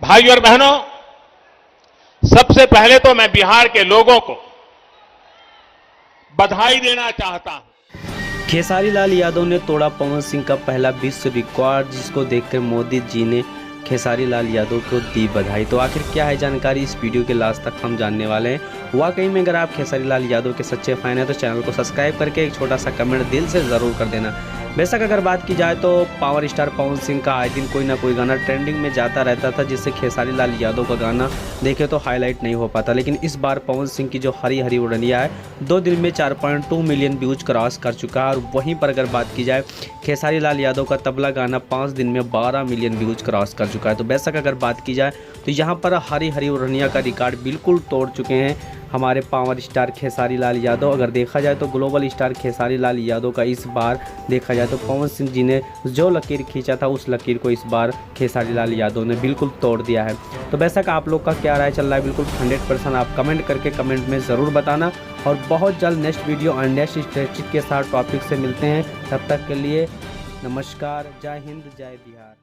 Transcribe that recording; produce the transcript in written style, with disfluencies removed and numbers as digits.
भाइयों और बहनों, सबसे पहले तो मैं बिहार के लोगों को बधाई देना चाहता हूं। खेसारी लाल यादव ने तोड़ा पवन सिंह का पहला विश्व रिकॉर्ड, जिसको देखकर मोदी जी ने खेसारी लाल यादव को दी बधाई। तो आखिर क्या है जानकारी, इस वीडियो के लास्ट तक हम जानने वाले हैं। वाकई में अगर आप खेसारी लाल यादव के सच्चे फैन हैं तो चैनल को सब्सक्राइब करके एक छोटा सा कमेंट दिल से ज़रूर कर देना। बेशक अगर बात की जाए तो पावर स्टार पवन सिंह का आए दिन कोई ना कोई गाना ट्रेंडिंग में जाता रहता था, जिससे खेसारी लाल यादव का गाना देखे तो हाईलाइट नहीं हो पाता। लेकिन इस बार पवन सिंह की जो हरी हरी उड़निया है 2 दिन में 4.2 मिलियन व्यूज क्रॉस कर चुका है। और वहीं पर अगर बात की जाए खेसारी लाल यादव का तबला गाना 5 दिन में 12 मिलियन व्यूज क्रॉस कर चुका है। तो बेशक अगर बात की जाए तो यहाँ पर हरी हरी उड़निया का रिकॉर्ड बिल्कुल तोड़ चुके हैं हमारे पावर स्टार खेसारी लाल यादव। अगर देखा जाए तो ग्लोबल स्टार खेसारी लाल यादव का इस बार देखा जाए तो पवन सिंह जी ने जो लकीर खींचा था उस लकीर को इस बार खेसारी लाल यादव ने बिल्कुल तोड़ दिया है। तो बेशक आप लोग का क्या राय चल रहा है, बिल्कुल 100% आप कमेंट करके कमेंट में ज़रूर बताना। और बहुत जल्द नेक्स्ट वीडियो और नेक्स्ट स्ट्रेटजी के साथ टॉपिक से मिलते हैं। तब तक के लिए नमस्कार, जय हिंद, जय बिहार।